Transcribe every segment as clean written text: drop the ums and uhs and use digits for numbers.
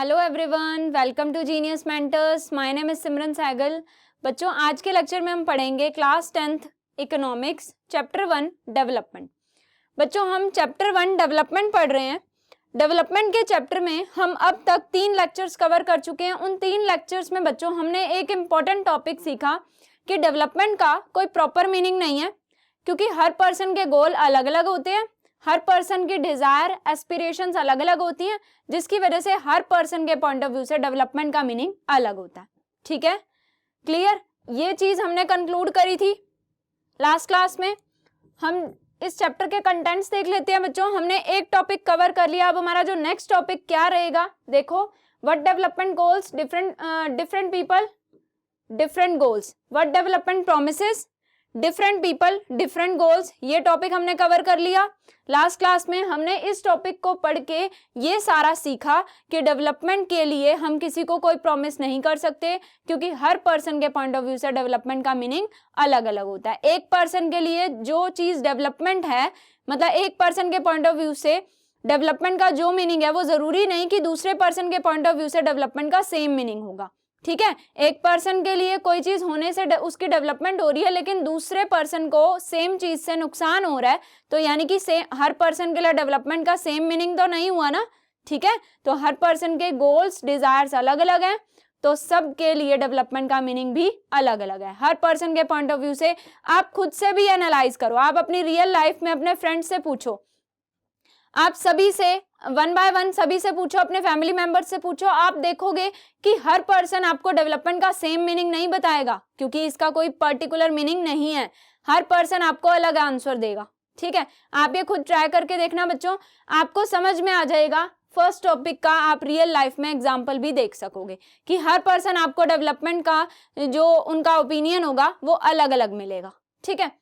Hello everyone, welcome to genius mentors. My name is Simran Sehgal. बच्चों, आज के लेक्चर में हम पढ़ेंगे class 10th economics chapter 1 development. बच्चों, हम चैप्टर 1 डेवलपमेंट पढ़ रहे हैं। डेवलपमेंट के चैप्टर में हम अब तक 3 लेक्चर्स कवर कर चुके हैं। उन 3 लेक्चर्स में बच्चों हमने एक इम्पॉर्टेंट टॉपिक सीखा कि डेवलपमेंट का कोई प्रॉपर मीनिंग नहीं है, क्योंकि हर पर्सन के गोल अलग अलग होते हैं, हर पर्सन की डिजायर एस्पिरेशंस अलग अलग होती हैं, जिसकी वजह से हर पर्सन के पॉइंट ऑफ व्यू से डेवलपमेंट का मीनिंग अलग होता है। ठीक है, क्लियर? ये चीज हमने कंक्लूड करी थी लास्ट क्लास में। हम इस चैप्टर के कंटेंट्स देख लेते हैं बच्चों। हमने एक टॉपिक कवर कर लिया। अब हमारा जो नेक्स्ट टॉपिक क्या रहेगा, देखो, what development goals, different people different goals, what development promises, different people different goals. ये टॉपिक हमने कवर कर लिया लास्ट क्लास में। हमने इस टॉपिक को पढ़ के ये सारा सीखा कि डेवलपमेंट के लिए हम किसी को कोई प्रॉमिस नहीं कर सकते, क्योंकि हर पर्सन के पॉइंट ऑफ व्यू से डेवलपमेंट का मीनिंग अलग अलग होता है। एक पर्सन के लिए जो चीज डेवलपमेंट है, मतलब एक पर्सन के पॉइंट ऑफ व्यू से डेवलपमेंट का जो मीनिंग है, वो जरूरी नहीं कि दूसरे पर्सन के पॉइंट ऑफ व्यू से डेवलपमेंट का सेम मीनिंग होगा। ठीक है, एक पर्सन के लिए कोई चीज होने से उसकी डेवलपमेंट हो रही है, लेकिन दूसरे पर्सन को सेम चीज से नुकसान हो रहा है, तो यानी कि हर पर्सन के लिए डेवलपमेंट का सेम मीनिंग तो नहीं हुआ ना। ठीक है, तो हर पर्सन के गोल्स डिजायर्स अलग अलग हैं, तो सबके लिए डेवलपमेंट का मीनिंग भी अलग अलग है। हर पर्सन के पॉइंट ऑफ व्यू से आप खुद से भी एनालाइज करो, आप अपनी रियल लाइफ में अपने फ्रेंड से पूछो, आप सभी से वन बाय वन सभी से पूछो, अपने फैमिली मेंबर्स से पूछो, आप देखोगे कि हर पर्सन आपको डेवलपमेंट का सेम मीनिंग नहीं बताएगा, क्योंकि इसका कोई पर्टिकुलर मीनिंग नहीं है। हर पर्सन आपको अलग आंसर देगा। ठीक है, आप ये खुद ट्राई करके देखना बच्चों, आपको समझ में आ जाएगा। फर्स्ट टॉपिक का आप रियल लाइफ में एग्जाम्पल भी देख सकोगे कि हर पर्सन आपको डेवलपमेंट का जो उनका ओपिनियन होगा वो अलग अलग मिलेगा। ठीक है,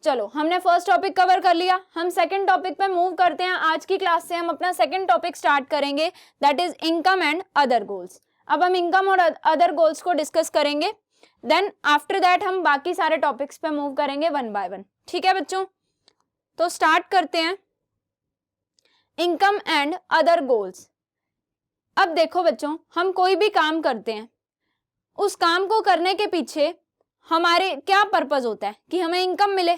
चलो, हमने फर्स्ट टॉपिक कवर कर लिया। हम सेकंड टॉपिक पे मूव करते हैं। आज की क्लास से हम अपना सेकंड टॉपिक स्टार्ट करेंगे, that is income and other goals. अब हम इनकम और अदर गोल्स को डिस्कस करेंगे, देन आफ्टर दैट हम बाकी सारे टॉपिक्स पे मूव करेंगे वन बाय वन। ठीक है बच्चों, तो स्टार्ट करते हैं इनकम एंड अदर गोल्स। अब देखो बच्चों, हम कोई भी काम करते हैं, उस काम को करने के पीछे हमारे क्या पर्पस होता है कि हमें इनकम मिले।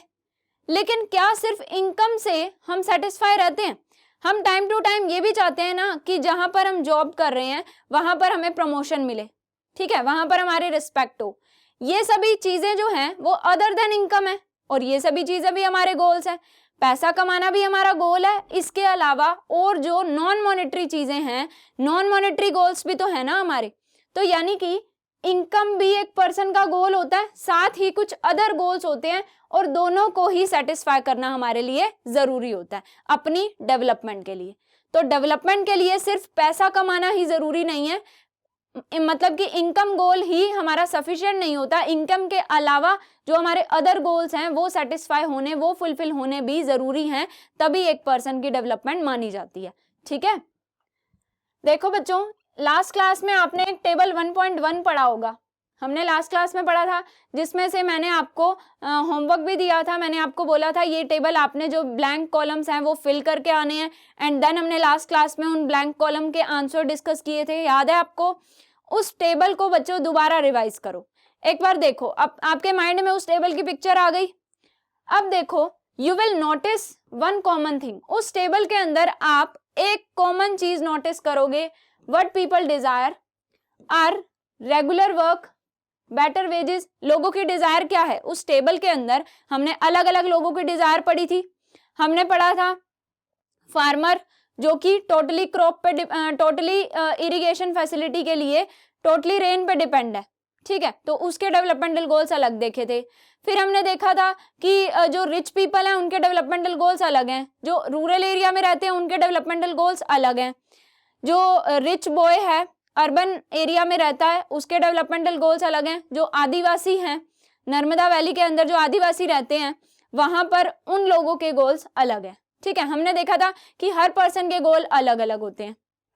लेकिन क्या सिर्फ इनकम से हम सेटिस्फाई रहते हैं? हम टाइम टू टाइम ये भी चाहते हैं ना कि जहां पर हम जॉब कर रहे हैं वहां पर हमें प्रमोशन मिले, ठीक है, वहां पर हमारी रिस्पेक्ट हो। ये सभी चीजें जो हैं वो अदर देन इनकम है, और ये सभी चीजें भी हमारे गोल्स हैं। पैसा कमाना भी हमारा गोल है। इसके अलावा और जो नॉन मॉनेटरी चीजें हैं, नॉन मॉनेटरी गोल्स भी तो है ना हमारे। तो यानी कि इनकम भी एक पर्सन का गोल होता है, साथ ही कुछ अदर गोल्स होते हैं, और दोनों को ही सेटिस्फाई करना हमारे लिए जरूरी होता है अपनी डेवलपमेंट के लिए। तो डेवलपमेंट के लिए सिर्फ पैसा कमाना ही जरूरी नहीं है, मतलब कि इनकम गोल ही हमारा सफिशिएंट नहीं होता। इनकम के अलावा जो हमारे अदर गोल्स हैं वो सेटिस्फाई होने, वो फुलफिल होने भी जरूरी हैं, तभी एक पर्सन की डेवलपमेंट मानी जाती है। ठीक है, देखो बच्चों, लास्ट क्लास में आपने एक टेबल 1.1 पढ़ा होगा। हमने लास्ट क्लास में पढ़ा था, जिसमें से मैंने आपको होमवर्क भी दिया था। मैंने आपको बोला था ये टेबल आपने जो ब्लैंक कॉलम्स हैं वो फिल करके आने हैं, एंड देन हमने लास्ट क्लास में उन ब्लैंक कॉलम के आंसर डिस्कस किए थे, याद है आपको? उस टेबल को बच्चों दोबारा रिवाइज करो, एक बार देखो। अब आपके माइंड में उस टेबल की पिक्चर आ गई। अब देखो, you will notice one common thing. उस टेबल के अंदर आप एक कॉमन चीज नोटिस करोगे, what people desire are regular work, better wages. लोगों की डिजायर क्या है? उस टेबल के अंदर हमने अलग अलग लोगों की डिजायर पढ़ी थी। हमने पढ़ा था फार्मर, जो कि टोटली क्रॉप पे टोटली इरिगेशन फैसिलिटी के लिए टोटली रेन पे डिपेंड है। ठीक है, तो उसके डेवलपमेंटल गोल्स अलग देखे थे। फिर हमने देखा था कि जो रिच पीपल हैं उनके डेवलपमेंटल गोल्स अलग हैं, जो रूरल एरिया में रहते हैं उनके डेवलपमेंटल गोल्स अलग हैं, जो रिच बॉय है अर्बन एरिया में रहता है उसके डेवलपमेंटल गोल्स अलग हैं, जो आदिवासी हैं नर्मदा वैली के अंदर जो आदिवासी रहते हैं वहां पर उन लोगों के गोल्स अलग हैं। ठीक है, हमने देखा था कि हर पर्सन के गोल अलग अलग होते हैं।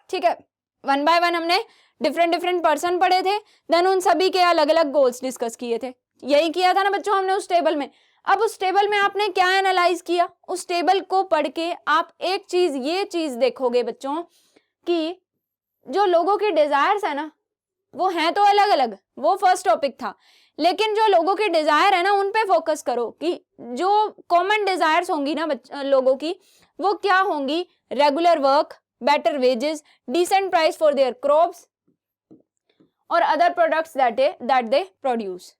ठीक है, वन बाय वन हमने डिफरेंट पर्सन पढ़े थे, देन उन सभी के अलग अलग गोल्स डिस्कस किए थे। यही किया था ना बच्चों हमने उस टेबल में। अब उस टेबल में आपने क्या एनालाइज किया? उस टेबल को पढ़ के आप एक चीज, ये चीज देखोगे बच्चों कि जो लोगों की डिजायर्स है ना वो हैं तो अलग अलग, वो फर्स्ट टॉपिक था, लेकिन जो लोगों की डिजायर है ना उन पे फोकस करो कि जो कॉमन डिजायर्स होंगी ना लोगों की वो क्या होंगी, regular work, better wages, decent price for their crops और other products that they produce.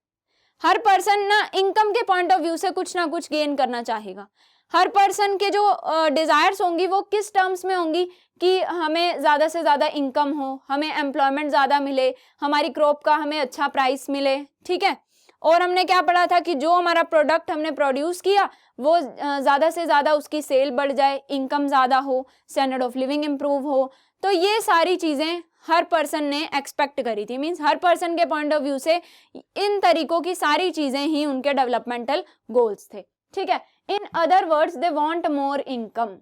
हर पर्सन ना इनकम के पॉइंट ऑफ व्यू से कुछ ना कुछ गेन करना चाहेगा। हर पर्सन के जो डिजायर्स होंगी वो किस टर्म्स में होंगी कि हमें ज़्यादा से ज़्यादा इनकम हो, हमें एम्प्लॉयमेंट ज़्यादा मिले, हमारी क्रॉप का हमें अच्छा प्राइस मिले, ठीक है। और हमने क्या पढ़ा था कि जो हमारा प्रोडक्ट हमने प्रोड्यूस किया वो ज़्यादा से ज़्यादा उसकी सेल बढ़ जाए, इनकम ज़्यादा हो, स्टैंडर्ड ऑफ लिविंग इम्प्रूव हो। तो ये सारी चीज़ें हर पर्सन ने एक्सपेक्ट करी थी, मीन्स हर पर्सन के पॉइंट ऑफ व्यू से इन तरीकों की सारी चीज़ें ही उनके डेवलपमेंटल गोल्स थे, ठीक है। In other words they want more income.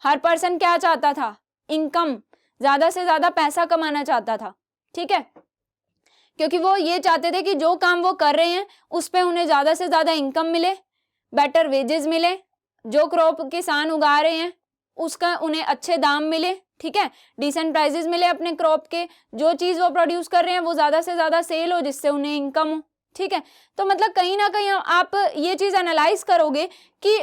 Her person क्या चाहता था, इनकम, ज्यादा से ज्यादा पैसा कमाना चाहता था, ठीक है, क्योंकि वो ये चाहते थे कि जो काम वो कर रहे हैं उस पे उन्हें ज्यादा से ज्यादा इनकम मिले, बेटर वेजेस मिले, जो क्रॉप किसान उगा रहे हैं उसका उन्हें अच्छे दाम मिले, ठीक है, डिसेंट प्राइसेस मिले अपने क्रॉप के, जो चीज वो प्रोड्यूस कर रहे हैं वो ज्यादा से ज्यादा सेल हो जिससे उन्हें इनकम हो, ठीक है। तो मतलब कहीं ना कहीं आप ये चीज एनालाइज करोगे कि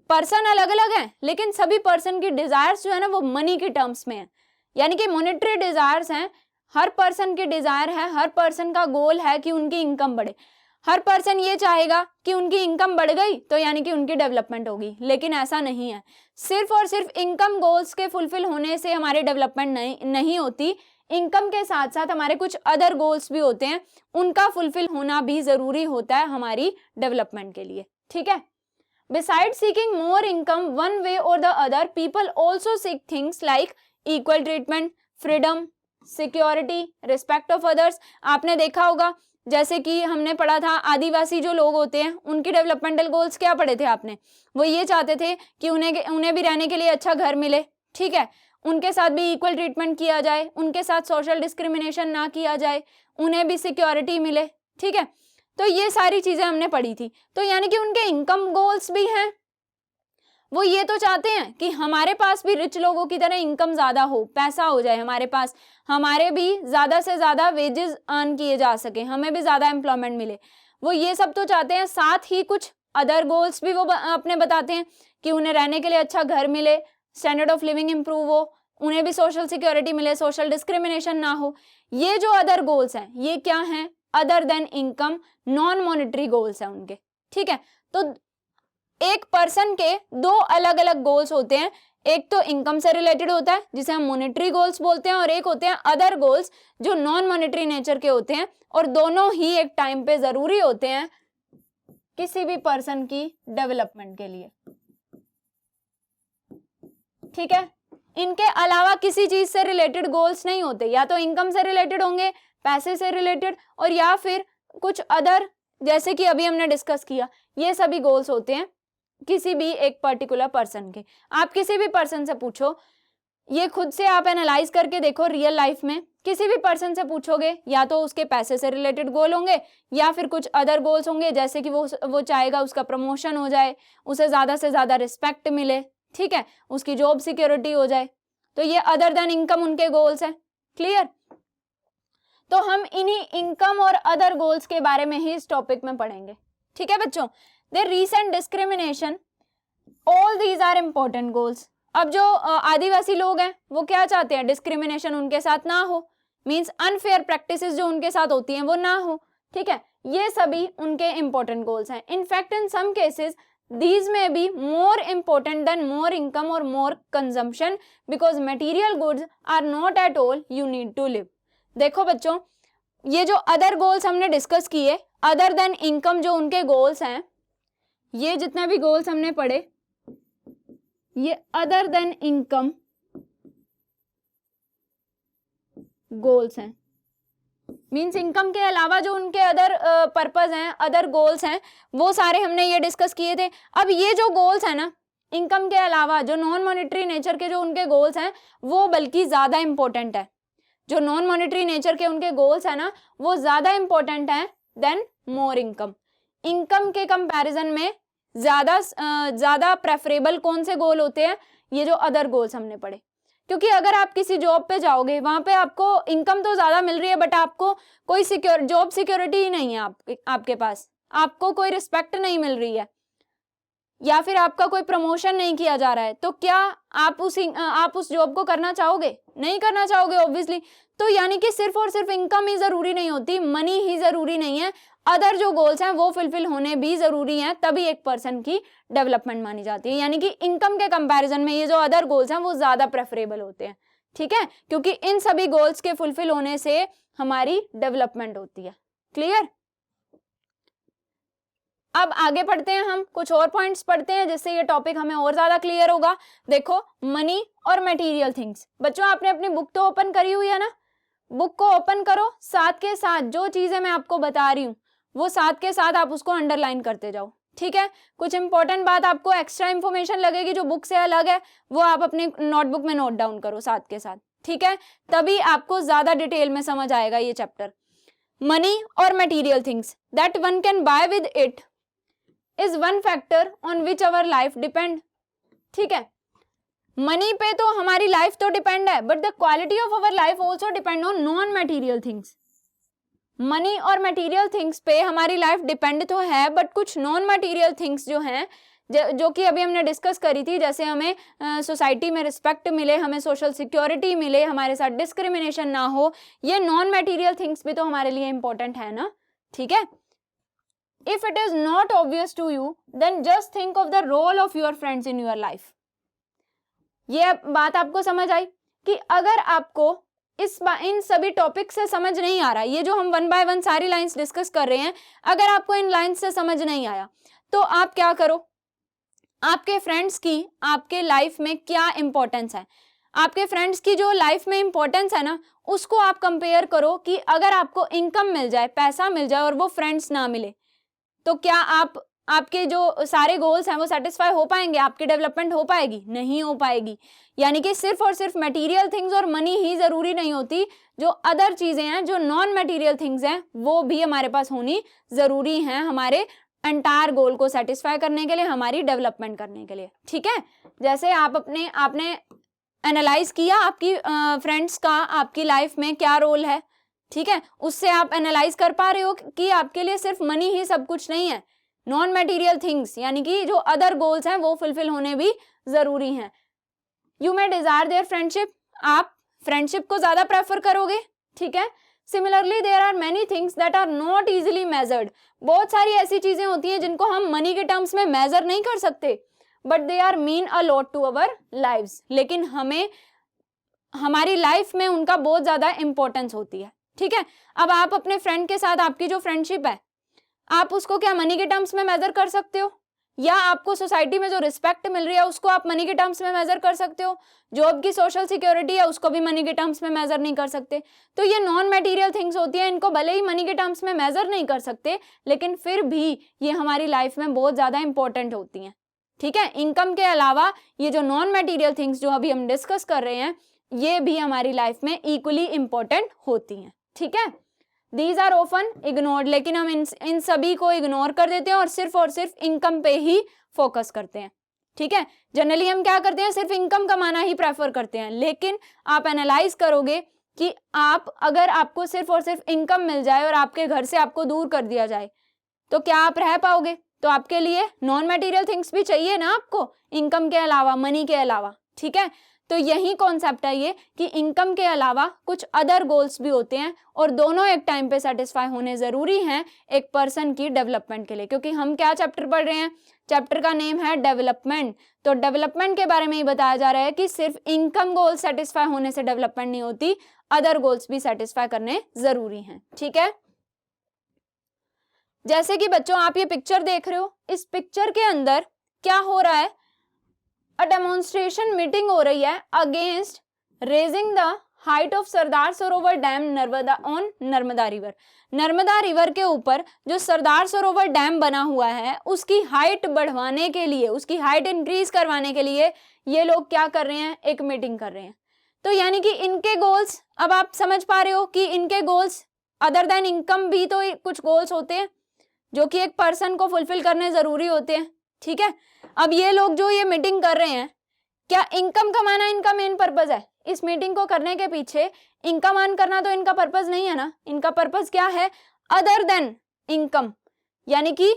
पर्सन अलग अलग हैं लेकिन सभी पर्सन की डिजायर्स जो है ना वो मनी के टर्म्स में है, यानी कि मॉनेटरी डिजायर्स हैं। हर पर्सन की डिजायर है, हर पर्सन का गोल है कि उनकी इनकम बढ़े। हर पर्सन ये चाहेगा कि उनकी इनकम बढ़ गई तो यानी कि उनकी डेवलपमेंट होगी, लेकिन ऐसा नहीं है। सिर्फ और सिर्फ इनकम गोल्स के फुलफिल होने से हमारी डेवलपमेंट नहीं होती। इनकम के साथ साथ हमारे कुछ अदर गोल्स भी होते हैं, उनका फुलफिल होना भी जरूरी होता है हमारी डेवलपमेंट के लिए, ठीक है। Besides seeking more income one way or the other, people also seek things like equal treatment, freedom, security, respect of others. आपने देखा होगा जैसे कि हमने पढ़ा था आदिवासी जो लोग होते हैं उनकी डेवलपमेंटल गोल्स क्या पढ़े थे आपने, वो ये चाहते थे कि उन्हें भी रहने के लिए अच्छा घर मिले, ठीक है, उनके साथ भी इक्वल ट्रीटमेंट किया जाए, उनके साथ सोशल डिस्क्रिमिनेशन ना किया जाए, उन्हें भी सिक्योरिटी मिले, ठीक है। तो ये सारी चीजें हमने पढ़ी थी। तो यानी कि उनके इनकम गोल्स भी हैं, वो ये तो चाहते हैं कि हमारे पास भी रिच लोगों की तरह इनकम ज्यादा हो, पैसा हो जाए हमारे पास, हमारे भी ज्यादा से ज्यादा वेजेस अर्न किए जा सके, हमें भी ज्यादा एम्प्लॉयमेंट मिले, वो ये सब तो चाहते हैं। साथ ही कुछ अदर गोल्स भी वो अपने बताते हैं कि उन्हें रहने के लिए अच्छा घर मिले, स्टैंडर्ड ऑफ लिविंग इंप्रूव हो, उन्हें भी सोशल सिक्योरिटी मिले, सोशल डिस्क्रिमिनेशन ना हो। ये जो अदर गोल्स हैं ये क्या हैं, other than income, non monetary goals हैं उनके, ठीक है। तो एक पर्सन के दो अलग अलग गोल्स होते हैं, एक तो इनकम से रिलेटेड होता है जिसे हम मॉनेटरी गोल्स बोलते हैं, और एक होते हैं अदर गोल्स जो नॉन मॉनेटरी नेचर के होते हैं, और दोनों ही एक टाइम पे जरूरी होते हैं किसी भी पर्सन की डेवलपमेंट के लिए, ठीक है। इनके अलावा किसी चीज से रिलेटेड गोल्स नहीं होते, या तो इनकम से रिलेटेड होंगे, पैसे से रिलेटेड, और या फिर कुछ अदर जैसे कि अभी हमने डिस्कस किया, ये सभी गोल्स होते हैं किसी भी एक पर्टिकुलर पर्सन के। आप किसी भी पर्सन से पूछो, ये खुद से आप एनालाइज करके देखो, रियल लाइफ में किसी भी पर्सन से पूछोगे या तो उसके पैसे से रिलेटेड गोल होंगे या फिर कुछ अदर गोल्स होंगे, जैसे कि वो चाहेगा उसका प्रमोशन हो जाए, उसे ज्यादा से ज्यादा रिस्पेक्ट मिले, ठीक है, उसकी जॉब सिक्योरिटी हो जाए। तो ये अदर देन इनकम उनके गोल्स हैं, क्लियर। तो हम इन्हीं इनकम और अदर गोल्स के बारे में ही इस टॉपिक में पढ़ेंगे, ठीक है बच्चों। The recent discrimination, all these are important goals. अब जो आदिवासी लोग हैं वो क्या चाहते हैं, डिस्क्रिमिनेशन उनके साथ ना हो, मींस अनफेयर प्रैक्टिसेस जो उनके साथ होती हैं वो ना हो, ठीक है। ये सभी उनके इंपॉर्टेंट गोल्स हैं। In fact in some cases these may be more important than more income or more consumption because material goods are not at all you need to live। देखो बच्चों, ये जो अदर गोल्स हमने डिस्कस किए, other than income जो उनके goals हैं, ये जितने भी गोल्स हमने पढ़े ये अदर देन इनकम गोल्स हैं, मीन्स इनकम के अलावा जो उनके अदर पर्पस हैं, अदर गोल्स हैं, वो सारे हमने ये डिस्कस किए थे। अब ये जो गोल्स हैं ना, इनकम के अलावा जो नॉन मॉनेटरी नेचर के जो उनके गोल्स हैं वो बल्कि ज्यादा इंपॉर्टेंट है। जो नॉन मॉनेटरी नेचर के उनके गोल्स हैं ना वो ज्यादा इंपॉर्टेंट है देन मोर इनकम। इनकम के कंपैरिजन में ज्यादा प्रेफरेबल कौन से गोल होते हैं, ये जो अदर गोल्स हमने पढ़े, क्योंकि अगर आप किसी जॉब पे जाओगे, वहां पे आपको इनकम तो ज्यादा मिल रही है बट आपको कोई जॉब सिक्योरिटी ही नहीं है आपके पास, आपको कोई रिस्पेक्ट नहीं मिल रही है, या फिर आपका कोई प्रमोशन नहीं किया जा रहा है, तो क्या आप उस जॉब को करना चाहोगे? नहीं करना चाहोगे ऑब्वियसली। तो यानी कि सिर्फ और सिर्फ इनकम ही जरूरी नहीं होती, मनी ही जरूरी नहीं है, अदर जो गोल्स हैं वो फुलफिल होने भी जरूरी हैं, तभी एक पर्सन की डेवलपमेंट मानी जाती है। यानी कि इनकम के कंपैरिजन में ये जो अदर गोल्स हैं वो ज्यादा प्रेफरेबल होते हैं, ठीक है, क्योंकि इन सभी गोल्स के फुलफिल होने से हमारी डेवलपमेंट होती है। क्लियर? अब आगे पढ़ते हैं, हम कुछ और पॉइंट्स पढ़ते हैं जिससे ये टॉपिक हमें और ज्यादा क्लियर होगा। देखो, मनी और मटेरियल थिंग्स। बच्चों आपने अपनी बुक तो ओपन करी हुई है ना, बुक को ओपन करो, साथ के साथ जो चीजें मैं आपको बता रही हूँ वो साथ के साथ आप उसको अंडरलाइन करते जाओ, ठीक है। कुछ इंपॉर्टेंट बात आपको एक्स्ट्रा इंफॉर्मेशन लगेगी जो बुक से अलग है, वो आप अपनी नोटबुक में नोट डाउन करो साथ के साथ, ठीक है, तभी आपको ज्यादा डिटेल में समझ आएगा ये चैप्टर। मनी और material things that one can buy with it is one factor on which our life depend, ठीक है। मनी पे तो हमारी लाइफ तो डिपेंड है, but the quality of our life also depend on non material things. Money और material things पे हमारी लाइफ डिपेंड तो है, बट कुछ नॉन मटेरियल थिंग्स जो हैं, जो कि अभी हमने डिस्कस करी थी, जैसे हमें सोसाइटी में रिस्पेक्ट मिले, हमें सोशल सिक्योरिटी मिले, हमारे साथ डिस्क्रिमिनेशन ना हो, ये नॉन मटेरियल थिंग्स भी तो हमारे लिए इंपॉर्टेंट है ना, ठीक है। If it is not obvious to you, then just think of the role of your friends in your life. ये बात आपको समझ आई कि अगर आपको इन सभी टॉपिक से समझ नहीं आ रहा, ये जो हम वन बाय वन सारी लाइंस डिस्कस कर रहे हैं, अगर आपको इन लाइंस से समझ नहीं आया तो आप क्या करो, आपके फ्रेंड्स की आपके लाइफ में क्या इंपॉर्टेंस है, आपके फ्रेंड्स की जो लाइफ में इंपॉर्टेंस है ना, उसको आप कंपेयर करो कि अगर आपको इनकम मिल जाए, पैसा मिल जाए और वो फ्रेंड्स ना मिले, तो क्या आपके जो सारे गोल्स हैं वो सेटिस्फाई हो पाएंगे, आपकी डेवलपमेंट हो पाएगी? नहीं हो पाएगी। यानी कि सिर्फ और सिर्फ मटेरियल थिंग्स और मनी ही जरूरी नहीं होती, जो अदर चीजें हैं, जो नॉन मटेरियल थिंग्स हैं, वो भी हमारे पास होनी जरूरी हैं हमारे एंटायर गोल को सेटिस्फाई करने के लिए, हमारी डेवलपमेंट करने के लिए, ठीक है। जैसे आपने एनालाइज किया आपकी फ्रेंड्स का आपकी लाइफ में क्या रोल है, ठीक है, उससे आप एनालाइज कर पा रहे हो कि आपके लिए सिर्फ मनी ही सब कुछ नहीं है, नॉन मटेरियल थिंग्स यानी कि जो अदर गोल्स हैं वो फुलफिल होने भी जरूरी हैं। You may desire their friendship, आप फ्रेंडशिप को ज्यादा प्रेफर करोगे, ठीक है। Similarly there are many things that are not easily measured, बहुत सारी ऐसी चीजें होती हैं जिनको हम मनी के टर्म्स में मेजर नहीं कर सकते, but they are mean a lot to our lives, लेकिन हमें हमारी लाइफ में उनका बहुत ज्यादा इंपॉर्टेंस होती है, ठीक है। अब आप अपने फ्रेंड के साथ आपकी जो फ्रेंडशिप है, आप उसको क्या मनी के टर्म्स में मेजर कर सकते हो, या आपको सोसाइटी में जो रिस्पेक्ट मिल रही है उसको आप मनी के टर्म्स में मेजर कर सकते हो, जॉब की सोशल सिक्योरिटी है उसको भी मनी के टर्म्स में मेजर नहीं कर सकते। तो ये नॉन मटेरियल थिंग्स होती है, इनको भले ही मनी के टर्म्स में मेजर नहीं कर सकते, लेकिन फिर भी ये हमारी लाइफ में बहुत ज्यादा इंपॉर्टेंट होती हैं, ठीक है। इनकम के अलावा ये जो नॉन मटेरियल थिंग्स जो अभी हम डिस्कस कर रहे हैं, ये भी हमारी लाइफ में इक्वली इंपॉर्टेंट होती हैं, ठीक है। दीज आर ऑफन इग्नोर्ड, लेकिन हम इन सभी को इग्नोर कर देते हैं और सिर्फ इनकम पे ही फोकस करते हैं, ठीक है। जनरली हम क्या करते हैं, सिर्फ इनकम कमाना ही प्रेफर करते हैं, लेकिन आप एनालाइज करोगे कि अगर आपको सिर्फ और सिर्फ इनकम मिल जाए और आपके घर से आपको दूर कर दिया जाए, तो क्या आप रह पाओगे? तो आपके लिए नॉन मटेरियल थिंग्स भी चाहिए ना आपको, इनकम के अलावा, मनी के अलावा, ठीक है। तो यही कॉन्सेप्ट है ये कि इनकम के अलावा कुछ अदर गोल्स भी होते हैं और दोनों एक टाइम पे सेटिस्फाई होने जरूरी हैं एक पर्सन की डेवलपमेंट के लिए, क्योंकि हम क्या चैप्टर पढ़ रहे हैं, चैप्टर का नेम है डेवलपमेंट। तो डेवलपमेंट के बारे में ही बताया जा रहा है कि सिर्फ इनकम गोल सेटिस्फाई होने से डेवलपमेंट नहीं होती, अदर गोल्स भी सेटिस्फाई करने जरूरी हैं, ठीक है। जैसे कि बच्चों आप ये पिक्चर देख रहे हो, इस पिक्चर के अंदर क्या हो रहा है, अ डेमोन्स्ट्रेशन मीटिंग हो रही है against raising the height of Sardar Sarovar dam Narmada river. Narmada river के ऊपर जो सरदार सरोवर डैम बना हुआ है उसकी हाइट बढ़वाने के लिए, उसकी हाइट इंक्रीज करवाने के लिए ये लोग क्या कर रहे हैं, एक मीटिंग कर रहे हैं। तो यानी कि इनके गोल्स, अब आप समझ पा रहे हो कि इनके गोल्स अदर देन इनकम भी तो कुछ गोल्स होते हैं जो कि एक पर्सन को फुलफिल करने जरूरी होते हैं, ठीक है। अब ये लोग जो ये मीटिंग कर रहे हैं, क्या इनकम कमाना इनका मेन पर्पस है? इस मीटिंग को करने के पीछे इनकम अर्न करना तो इनका पर्पस नहीं है ना, इनका पर्पस क्या है, अदर देन इनकम, यानी कि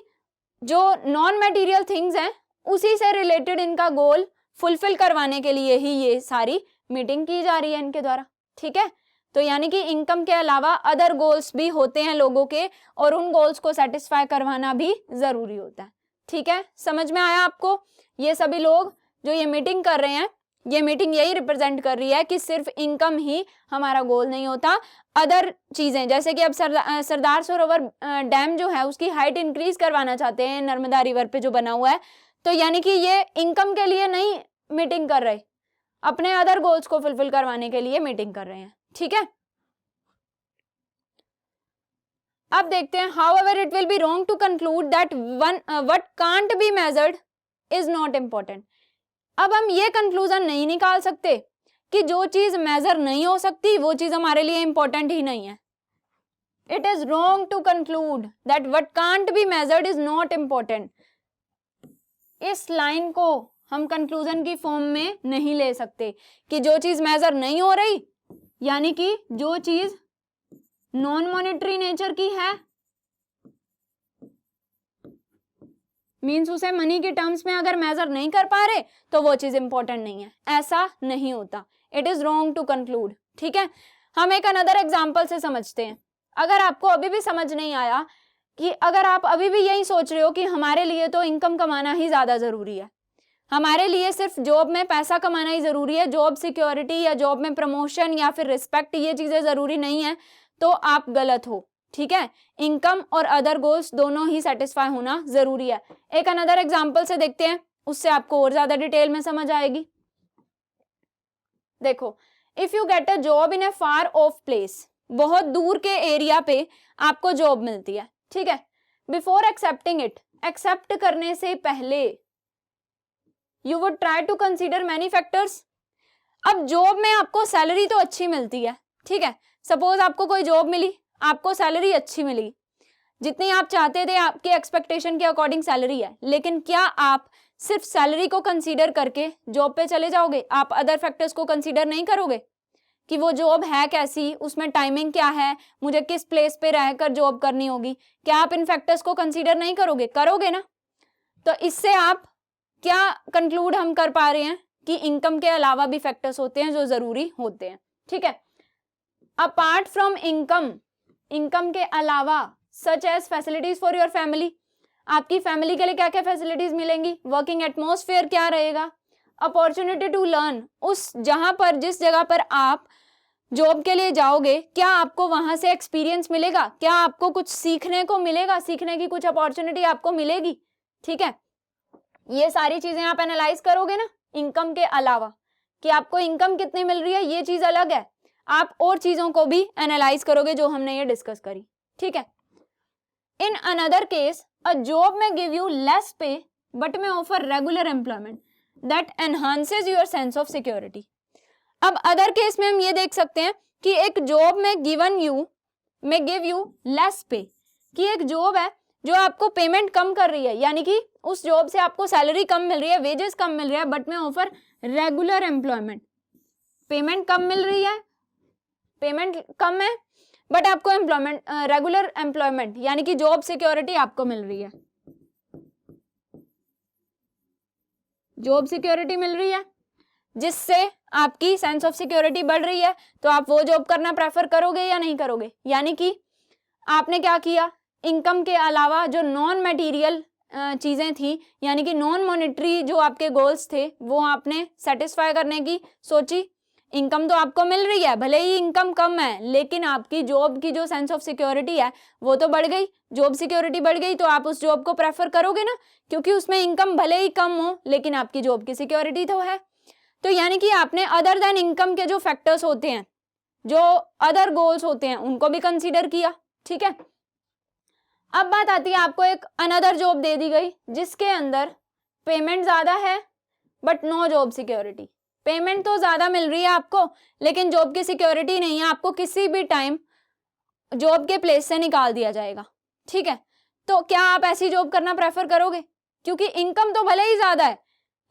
जो नॉन मटेरियल थिंग्स हैं उसी से रिलेटेड इनका गोल फुलफिल करवाने के लिए ही ये सारी मीटिंग की जा रही है इनके द्वारा, ठीक है। तो यानी कि इनकम के अलावा अदर गोल्स भी होते हैं लोगों के, और उन गोल्स को सेटिस्फाई करवाना भी जरूरी होता है, ठीक है। समझ में आया आपको? ये सभी लोग जो ये मीटिंग कर रहे हैं, ये मीटिंग यही रिप्रेजेंट कर रही है कि सिर्फ इनकम ही हमारा गोल नहीं होता, अदर चीजें, जैसे कि अब सरदार सरोवर डैम जो है उसकी हाइट इंक्रीज करवाना चाहते हैं नर्मदा रिवर पे जो बना हुआ है, तो यानी कि ये इनकम के लिए नहीं मीटिंग कर रहे, अपने अदर गोल्स को फुलफिल करवाने के लिए मीटिंग कर रहे हैं, ठीक है। अब देखते हैं, however it will be wrong to conclude that what can't be measured is not important. अब हम ये कंक्लूजन नहीं निकाल सकते कि जो चीज मेजर नहीं हो सकती वो चीज हमारे लिए इंपॉर्टेंट ही नहीं है। It is wrong to conclude that what can't be measured is not important. इस लाइन को हम कंक्लूजन की फॉर्म में नहीं ले सकते कि जो चीज मेजर नहीं हो रही, यानी कि जो चीज नॉन मॉनेटरी नेचर की है, मीन्स उसे मनी के टर्म्स में अगर मेजर नहीं कर पा रहे तो वो चीज इंपॉर्टेंट नहीं है, ऐसा नहीं होता। It is wrong to conclude, ठीक है। हम एक अनदर एग्जांपल से समझते हैं। अगर आपको अभी भी समझ नहीं आया, कि अगर आप अभी भी यही सोच रहे हो कि हमारे लिए तो इनकम कमाना ही ज्यादा जरूरी है, हमारे लिए सिर्फ जॉब में पैसा कमाना ही जरूरी है, जॉब सिक्योरिटी या जॉब में प्रमोशन या फिर रिस्पेक्ट ये चीजें जरूरी नहीं है, तो आप गलत हो, ठीक है। इनकम और अदर गोल्स दोनों ही सेटिस्फाई होना जरूरी है। एक अनदर एग्जांपल से देखते हैं, उससे आपको और ज्यादा डिटेल में समझ आएगी। देखो, if you get a job in a far of place, बहुत दूर के एरिया पे आपको जॉब मिलती है, ठीक है। बिफोर एक्सेप्टिंग इट, एक्सेप्ट करने से पहले you would try to consider many factors. अब जॉब में आपको सैलरी तो अच्छी मिलती है, ठीक है। सपोज आपको कोई जॉब मिली, आपको सैलरी अच्छी मिली, जितनी आप चाहते थे, आपके एक्सपेक्टेशन के अकॉर्डिंग सैलरी है, लेकिन क्या आप सिर्फ सैलरी को कंसीडर करके जॉब पे चले जाओगे? आप अदर फैक्टर्स को कंसीडर नहीं करोगे कि वो जॉब है कैसी, उसमें टाइमिंग क्या है, मुझे किस प्लेस पे रहकर जॉब करनी होगी? क्या आप इन फैक्टर्स को कंसीडर नहीं करोगे? करोगे ना। तो इससे आप क्या कंक्लूड हम कर पा रहे हैं कि इनकम के अलावा भी फैक्टर्स होते हैं जो जरूरी होते हैं, ठीक है। अपार्ट फ्रॉम इनकम, इनकम के अलावा such as facilities for your family, आपकी फैमिली के लिए क्या क्या फैसिलिटीज मिलेंगी? वर्किंग एटमॉस्फेयर क्या रहेगा? अपॉर्चुनिटी टू लर्न, उस जहां पर, जिस जगह पर आप जॉब के लिए जाओगे, क्या आपको वहां से एक्सपीरियंस मिलेगा? क्या आपको कुछ सीखने को मिलेगा? सीखने की कुछ अपॉर्चुनिटी आपको मिलेगी, ठीक है। ये सारी चीजें आप एनालाइज करोगे ना इनकम के अलावा, कि आपको इनकम कितनी मिल रही है, ये चीज अलग है, आप और चीजों को भी एनालाइज करोगे जो हमने ये डिस्कस करी, ठीक है। In another case, a job में गिव यू लेस पे बट में offer regular employment that enhances your sense of security. अब अदर केस में हम ये देख सकते हैं कि एक जॉब में गिव यू लेस पे, कि एक जॉब है जो आपको पेमेंट कम कर रही है, यानी कि उस जॉब से आपको सैलरी कम मिल रही है, वेजेस कम मिल रही है, बट में ऑफर रेगुलर एम्प्लॉयमेंट, पेमेंट कम मिल रही है, पेमेंट कम है, बट आपको एम्प्लॉयमेंट, रेगुलर एम्प्लॉयमेंट यानी कि जॉब सिक्योरिटी आपको मिल रही है, जॉब सिक्योरिटी मिल रही है, जिससे आपकी सेंस ऑफ सिक्योरिटी बढ़ रही है। तो आप वो जॉब करना प्रेफर करोगे या नहीं करोगे? यानी कि आपने क्या किया, इनकम के अलावा जो नॉन मटेरियल चीजें थी, यानी कि नॉन मॉनेटरी जो आपके गोल्स थे, वो आपने सेटिस्फाई करने की सोची। इनकम तो आपको मिल रही है, भले ही इनकम कम है, लेकिन आपकी जॉब की जो सेंस ऑफ सिक्योरिटी है वो तो बढ़ गई, जॉब सिक्योरिटी बढ़ गई, तो आप उस जॉब को प्रेफर करोगे ना, क्योंकि उसमें इनकम भले ही कम हो लेकिन आपकी जॉब की सिक्योरिटी तो है। तो यानी कि आपने अदर देन इनकम के जो फैक्टर्स होते हैं, जो अदर गोल्स होते हैं, उनको भी कंसीडर किया, ठीक है। अब बात आती है, आपको एक अनदर जॉब दे दी गई जिसके अंदर पेमेंट ज्यादा है but no job security. Payment तो ज्यादा मिल रही है आपको, लेकिन जॉब की सिक्योरिटी नहीं है, आपको किसी भी टाइम जॉब के प्लेस से निकाल दिया जाएगा, ठीक है। तो क्या आप ऐसी जॉब करना प्रेफर करोगे? क्योंकि इनकम तो भले ही ज्यादा है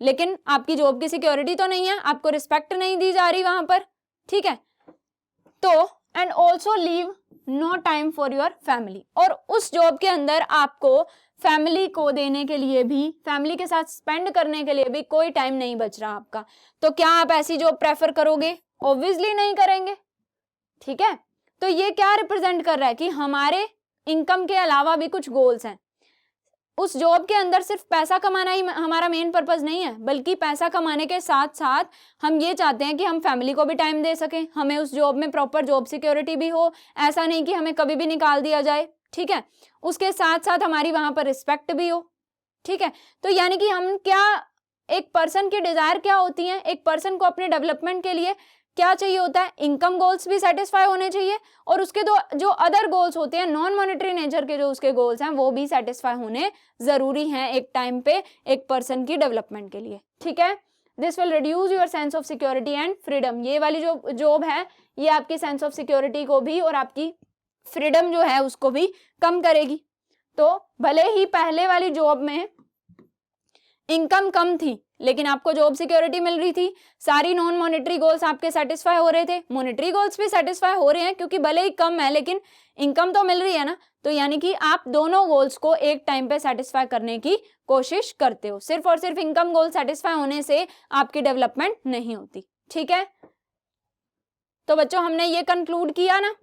लेकिन आपकी जॉब की सिक्योरिटी तो नहीं है, आपको रिस्पेक्ट नहीं दी जा रही वहां पर, ठीक है। तो and also leave no time for your family, और उस जॉब के अंदर आपको फैमिली को देने के लिए भी, फैमिली के साथ स्पेंड करने के लिए भी कोई टाइम नहीं बच रहा आपका। तो क्या आप ऐसी जॉब प्रेफर करोगे? ऑब्वियसली नहीं करेंगे, ठीक है। तो ये क्या रिप्रेजेंट कर रहा है कि हमारे इनकम के अलावा भी कुछ गोल्स हैं। उस जॉब के अंदर सिर्फ पैसा कमाना ही हमारा मेन पर्पस नहीं है, बल्कि पैसा कमाने के साथ साथ हम ये चाहते हैं कि हम फैमिली को भी टाइम दे सकें, हमें उस जॉब में प्रॉपर जॉब सिक्योरिटी भी हो, ऐसा नहीं कि हमें कभी भी निकाल दिया जाए, ठीक है। उसके साथ साथ हमारी वहां पर रिस्पेक्ट भी हो, ठीक है। तो यानी कि हम क्या, एक पर्सन की डिजायर क्या होती है, एक पर्सन को अपने डेवलपमेंट के लिए क्या चाहिए होता है, इनकम गोल्स भी सेटिस्फाई होने चाहिए, और उसके जो अदर गोल्स होते हैं, नॉन मॉनेटरी नेचर के जो उसके गोल्स हैं, वो भी सेटिस्फाई होने जरूरी हैं एक टाइम पे एक पर्सन की डेवलपमेंट के लिए, ठीक है। This will reduce your sense of security and freedom. ये वाली जो जॉब है ये आपकी सेंस ऑफ सिक्योरिटी को भी और आपकी फ्रीडम जो है उसको भी कम करेगी। तो भले ही पहले वाली जॉब में इनकम कम थी लेकिन आपको जॉब सिक्योरिटी मिल रही थी, सारी नॉन मॉनेटरी गोल्स आपके सेटिस्फाई हो रहे थे, मॉनेटरी गोल्स भी सेटिस्फाई हो रहे हैं क्योंकि भले ही कम है लेकिन इनकम तो मिल रही है ना। तो यानी कि आप दोनों गोल्स को एक टाइम पे सेटिस्फाई करने की कोशिश करते हो। सिर्फ और सिर्फ इनकम गोल सेटिस्फाई होने से आपकी डेवलपमेंट नहीं होती, ठीक है। तो बच्चों हमने ये कंक्लूड किया ना,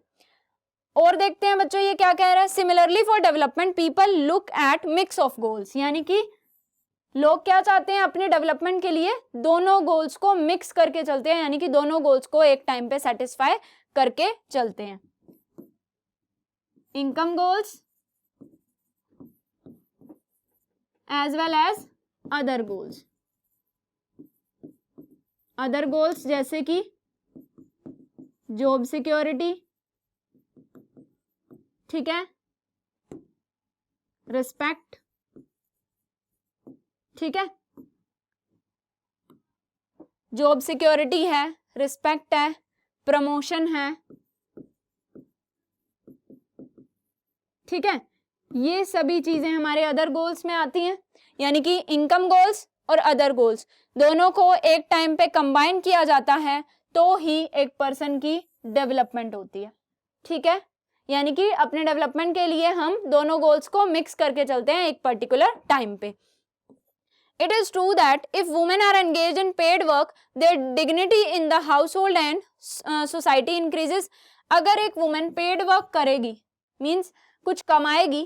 और देखते हैं बच्चों ये क्या कह रहा है। Similarly for development people look at mix of goals, यानी कि लोग क्या चाहते हैं अपने डेवलपमेंट के लिए, दोनों गोल्स को मिक्स करके चलते हैं, यानी कि दोनों गोल्स को एक टाइम पे सेटिस्फाई करके चलते हैं। Income goals as well as other goals, other goals जैसे कि जॉब सिक्योरिटी, ठीक है, रिस्पेक्ट, ठीक है, जॉब सिक्योरिटी है, रिस्पेक्ट है, प्रमोशन है, ठीक है। ये सभी चीजें हमारे अदर गोल्स में आती हैं, यानी कि इनकम गोल्स और अदर गोल्स दोनों को एक टाइम पे कंबाइन किया जाता है तो ही एक पर्सन की डेवलपमेंट होती है, ठीक है। यानी कि अपने डेवलपमेंट के लिए हम दोनों गोल्स को मिक्स करके चलते हैं एक पर्टिकुलर टाइम पे। It is true that if women are engaged in paid work, their dignity in the household and society increases. अगर एक वुमेन पेड वर्क करेगी, मीन्स कुछ कमाएगी,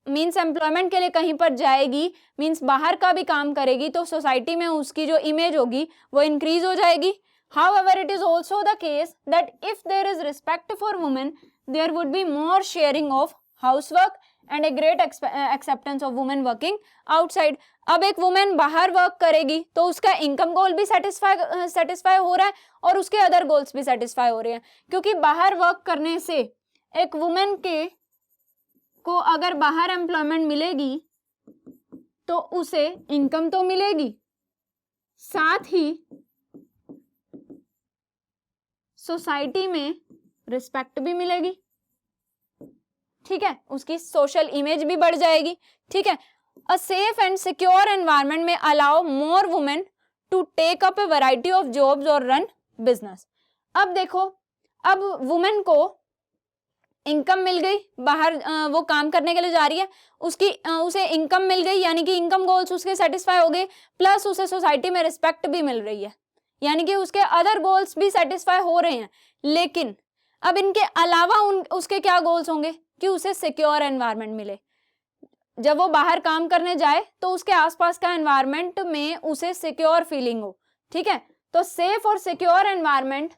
मीन्स एम्प्लॉयमेंट के लिए कहीं पर जाएगी, मीन्स बाहर का भी काम करेगी, तो सोसाइटी में उसकी जो इमेज होगी वो इंक्रीज हो जाएगी। However, it is also the case that if there is respect for women, there would be more sharing of housework and a great acceptance of women working outside. अब एक women बाहर work करेगी तो उसका income गोल भी satisfy हो रहा है और उसके अदर गोल्स भी सेटिस्फाई हो रहे हैं, क्योंकि बाहर वर्क करने से एक वुमेन को अगर बाहर एम्प्लॉयमेंट मिलेगी तो उसे इनकम तो मिलेगी, साथ ही सोसाइटी में रिस्पेक्ट भी मिलेगी, ठीक है, उसकी सोशल इमेज भी बढ़ जाएगी, ठीक है। A safe and secure environment में allow more women to take up a variety of jobs और रन बिजनेस। अब देखो, अब वुमेन को इनकम मिल गई, बाहर वो काम करने के लिए जा रही है, उसे इनकम मिल गई, यानी कि इनकम गोल्स उसके सेटिस्फाई हो गए, प्लस उसे सोसाइटी में रिस्पेक्ट भी मिल रही है, यानी कि उसके अदर गोल्स भी सेटिस्फाई हो रहे हैं। लेकिन अब इनके अलावा उसके क्या गोल्स होंगे कि उसे सिक्योर एनवायरनमेंट मिले। जब वो बाहर काम करने जाए तो उसके आसपास का एनवायरनमेंट में उसे सिक्योर फीलिंग हो, ठीक है। तो सेफ और सिक्योर एनवायरनमेंट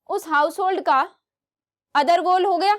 उस हाउस होल्ड का अदर गोल हो गया।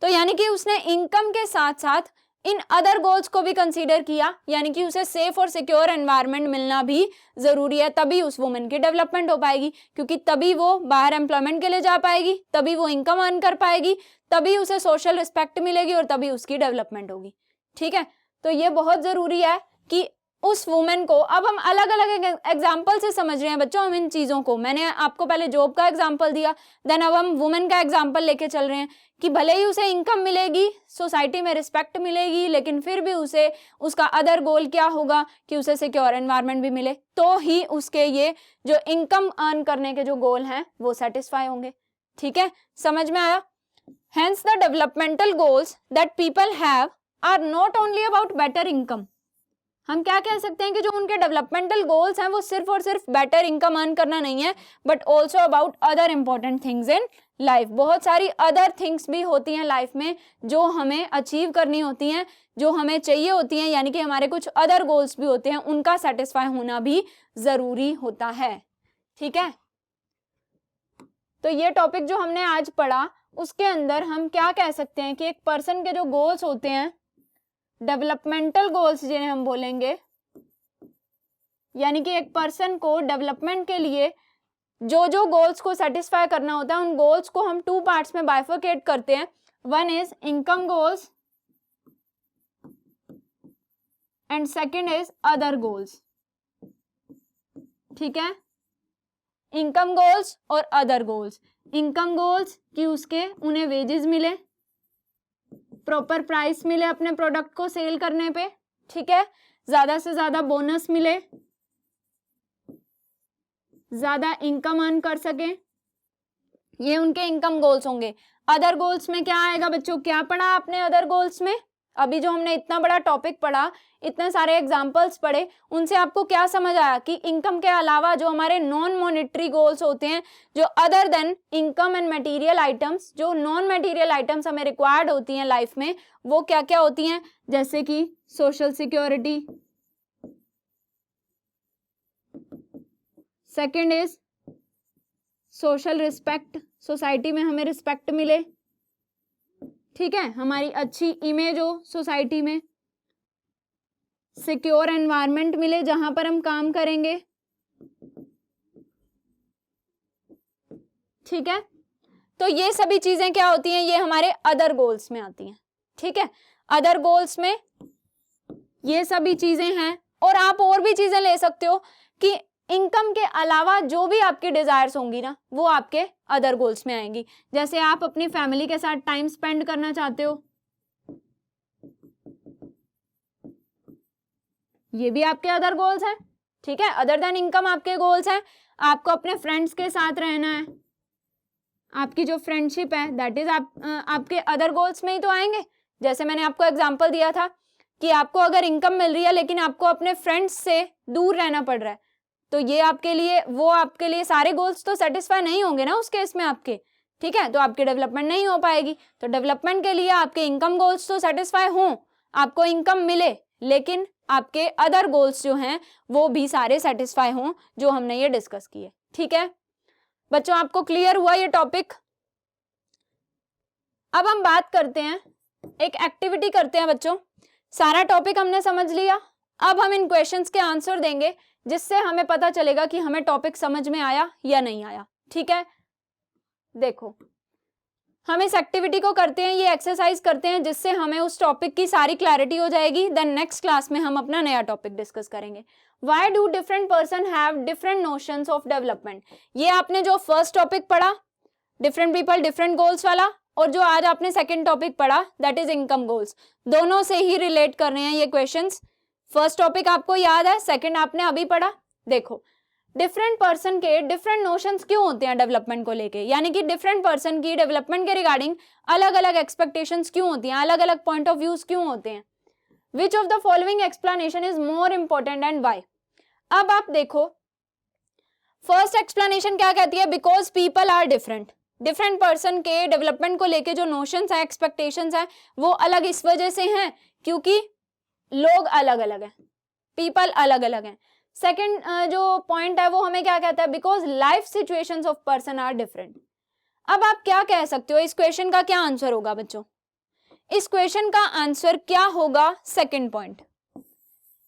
तो यानी कि उसने इनकम के साथ साथ इन अदर गोल्स को भी कंसीडर किया, यानी कि उसे सेफ और सिक्योर एनवायरनमेंट मिलना भी जरूरी है, तभी उस वुमेन की डेवलपमेंट हो पाएगी, क्योंकि तभी वो बाहर एम्प्लॉयमेंट के लिए जा पाएगी, तभी वो इनकम अर्न कर पाएगी, तभी उसे सोशल रिस्पेक्ट मिलेगी और तभी उसकी डेवलपमेंट होगी, ठीक है। तो ये बहुत जरूरी है कि उस वुमेन को, अब हम अलग अलग एग्जाम्पल से समझ रहे हैं बच्चों हम इन चीजों को। मैंने आपको पहले जॉब का एग्जाम्पल दिया, देन अब हम वुमेन का एग्जाम्पल लेके चल रहे हैं कि भले ही उसे इनकम मिलेगी, सोसाइटी में रिस्पेक्ट मिलेगी, लेकिन फिर भी उसे उसका अदर गोल क्या होगा कि उसे सिक्योर एनवायरनमेंट भी मिले, तो ही उसके ये जो इनकम अर्न करने के जो गोल हैं वो सेटिस्फाई होंगे। ठीक है, समझ में आया? Hence the developmental goals that people have are not only about better income. हम क्या कह सकते हैं कि जो उनके डेवलपमेंटल गोल्स हैं वो सिर्फ और सिर्फ बेटर इनकम अर्न करना नहीं है, but also about other important things in life. बहुत सारी अदर थिंग्स भी होती हैं लाइफ में जो हमें अचीव करनी होती हैं, जो हमें चाहिए होती हैं, यानी कि हमारे कुछ अदर गोल्स भी होते हैं, उनका सेटिस्फाई होना भी जरूरी होता है। ठीक है, तो ये टॉपिक जो हमने आज पढ़ा उसके अंदर हम क्या कह सकते हैं कि एक पर्सन के जो गोल्स होते हैं, डेवलपमेंटल गोल्स जिन्हें हम बोलेंगे, यानी कि एक पर्सन को डेवलपमेंट के लिए जो जो गोल्स को सेटिस्फाई करना होता है, उन गोल्स को हम 2 पार्ट्स में बाइफरकेट करते हैं। One is income goals and second is other goals. ठीक है, इनकम गोल्स और अदर गोल्स। इनकम गोल्स कि उसके उन्हें वेजेस मिले, प्रॉपर प्राइस मिले अपने प्रोडक्ट को सेल करने पे, ठीक है, ज्यादा से ज्यादा बोनस मिले, ज्यादा इनकम अर्न कर सके, ये उनके इनकम गोल्स होंगे। अदर गोल्स में क्या आएगा बच्चों, क्या पढ़ा आपने अदर गोल्स में? अभी जो हमने इतना बड़ा टॉपिक पढ़ा, इतने सारे एग्जाम्पल्स पढ़े, उनसे आपको क्या समझ आया कि इनकम के अलावा जो हमारे नॉन मॉनेटरी गोल्स होते हैं, जो other than income and material items, जो नॉन मटेरियल आइटम्स हमें रिक्वायर्ड होती हैं लाइफ में, वो क्या क्या होती हैं? जैसे कि social security, second is social respect, society में हमें रिस्पेक्ट मिले, ठीक है, हमारी अच्छी इमेज हो सोसाइटी में, सिक्योर एनवायरनमेंट मिले जहां पर हम काम करेंगे। ठीक है, तो ये सभी चीजें क्या होती हैं, ये हमारे अदर गोल्स में आती हैं। ठीक है, अदर गोल्स में ये सभी चीजें हैं, और आप और भी चीजें ले सकते हो कि इनकम के अलावा जो भी आपकी डिजायर्स होंगी ना, वो आपके अदर गोल्स में आएंगी। जैसे आप अपनी फैमिली के साथ टाइम स्पेंड करना चाहते हो, ये भी आपके अदर गोल्स हैं। ठीक है, अदर देन इनकम आपके गोल्स हैं। आपको अपने फ्रेंड्स के साथ रहना है, आपकी जो फ्रेंडशिप है दैट इज आपके अदर गोल्स में ही तो आएंगे। जैसे मैंने आपको एग्जांपल दिया था कि आपको अगर इनकम मिल रही है लेकिन आपको अपने फ्रेंड्स से दूर रहना पड़ रहा है, तो ये आपके लिए, वो आपके लिए सारे गोल्स तो सेटिस्फाई नहीं होंगे ना उस केस में आपके। ठीक है, तो आपकी डेवलपमेंट नहीं हो पाएगी। तो डेवलपमेंट के लिए आपके इनकम गोल्स तो सेटिस्फाई हों, आपको इनकम मिले, लेकिन आपके अदर गोल्स जो हैं वो भी सारे सेटिस्फाई हों, जो हमने ये डिस्कस किए। ठीक है बच्चों, आपको क्लियर हुआ ये टॉपिक? अब हम बात करते हैं, एक एक्टिविटी करते हैं बच्चों। सारा टॉपिक हमने समझ लिया, अब हम इन क्वेश्चंस के आंसर देंगे जिससे हमें पता चलेगा कि हमें टॉपिक समझ में आया या नहीं आया। ठीक है, देखो हम इस एक्टिविटी को करते हैं, ये एक्सरसाइज करते हैं, जिससे हमें उस टॉपिक की सारी क्लैरिटी हो जाएगी। देन नेक्स्ट क्लास में हम अपना नया टॉपिक डिस्कस करेंगे। Why do different person have different notions of development? ये आपने जो फर्स्ट टॉपिक पढ़ा, डिफरेंट पीपल डिफरेंट गोल्स वाला, और जो आज आपने सेकंड टॉपिक पढ़ा दैट इज इनकम गोल्स, दोनों से ही रिलेट कर रहे हैं ये क्वेश्चंस। फर्स्ट टॉपिक आपको याद है, सेकंड आपने अभी पढ़ा। देखो डिफरेंट पर्सन के डिफरेंट नोशंस क्यों होते हैं डेवलपमेंट को लेके, यानी कि डिफरेंट पर्सन की डेवलपमेंट के रिगार्डिंग अलग अलग एक्सपेक्टेशंस क्यों होती हैं, अलग अलग पॉइंट ऑफ व्यूज क्यों होते हैं। Which of the following explanation is more important and why? अब आप देखो फर्स्ट एक्सप्लेनेशन क्या कहती है, because people are different. Different person के डेवलपमेंट को लेके जो नोशंस है, एक्सपेक्टेशंस है, वो अलग इस वजह से हैं क्योंकि लोग अलग अलग हैं, पीपल अलग अलग हैं। सेकंड जो पॉइंट है वो हमें क्या कहता है, because life situations of person are different. अब आप क्या कह सकते हो, इस क्वेश्चन का क्या आंसर होगा बच्चों? इस क्वेश्चन का आंसर क्या होगा? सेकंड पॉइंट,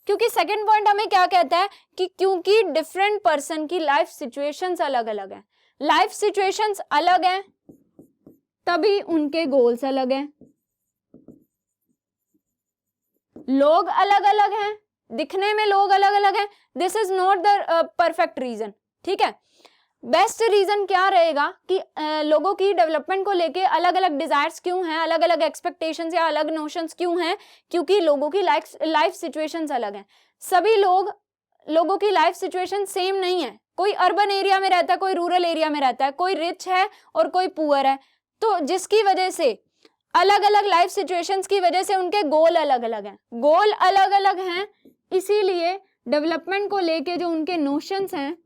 क्योंकि सेकंड पॉइंट हमें क्या कहता है कि क्योंकि डिफरेंट पर्सन की लाइफ सिचुएशंस अलग अलग हैं, लाइफ सिचुएशंस अलग हैं तभी उनके गोल्स अलग हैं। लोग अलग अलग हैं दिखने में लोग अलग अलग हैं, this is not the perfect reason. ठीक है, बेस्ट रीजन क्या रहेगा कि लोगों की डेवलपमेंट को लेके अलग अलग डिजायर्स क्यों हैं, अलग अलग एक्सपेक्टेशंस या अलग नोशंस क्यों हैं, क्योंकि लोगों की लाइफ सिचुएशंस अलग हैं। सभी लोगों की लाइफ सिचुएशन सेम नहीं है, कोई अर्बन एरिया में रहता है, कोई रूरल एरिया में रहता है, कोई रिच है और कोई पुअर है, तो जिसकी वजह से अलग अलग लाइफ सिचुएशंस की वजह से उनके गोल अलग अलग हैं, गोल अलग अलग हैं, इसीलिए डेवलपमेंट को लेके जो उनके नोशंस हैं,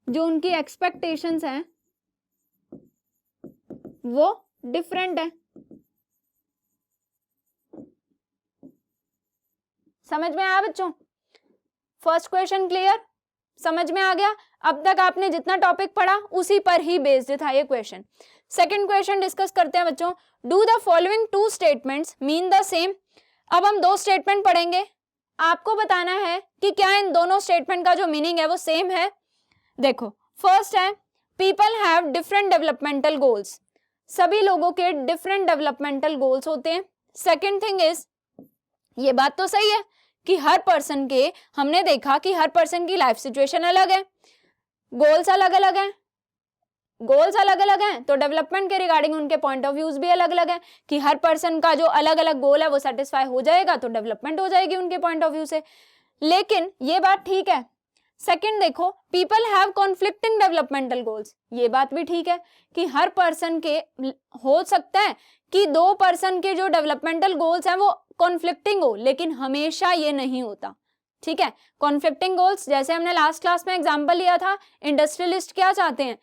जो उनकी एक्सपेक्टेशंस हैं, वो डिफरेंट है। समझ में आया बच्चों? फर्स्ट क्वेश्चन क्लियर, समझ में आ गया? अब तक आपने जितना टॉपिक पढ़ा उसी पर ही बेस्ड था ये क्वेश्चन। सेकंड क्वेश्चन डिस्कस करते हैं बच्चों। Do the following two statements mean the same. अब हम दो स्टेटमेंट पढ़ेंगे, आपको बताना है कि क्या इन दोनों स्टेटमेंट का जो मीनिंग है वो सेम है। देखो, फर्स्ट है people have different developmental goals, सभी लोगों के डिफरेंट डेवलपमेंटल गोल्स होते हैं। सेकंड थिंग इज, ये बात तो सही है कि हर पर्सन के, हमने देखा कि हर पर्सन की लाइफ सिचुएशन अलग है, गोल्स अलग अलग हैं, गोल्स अलग अलग हैं तो डेवलपमेंट के रिगार्डिंग उनके पॉइंट ऑफ व्यूज भी अलग अलग हैं कि हर पर्सन का जो अलग अलग गोल है वो सेटिस्फाई हो जाएगा तो डेवलपमेंट हो जाएगी उनके पॉइंट ऑफ व्यू से। लेकिन ये बात ठीक है। सेकंड देखो, people have conflicting developmental goals, ये बात भी ठीक है कि हर पर्सन के, हो सकता है कि दो पर्सन के जो डेवलपमेंटल गोल्स हैं वो कॉन्फ्लिक्टिंग हो, लेकिन हमेशा ये नहीं होता। ठीक है, कॉन्फ्लिक्टिंग गोल्स, जैसे हमने लास्ट क्लास में एग्जांपल लिया था, इंडस्ट्रियलिस्ट क्या चाहते हैं,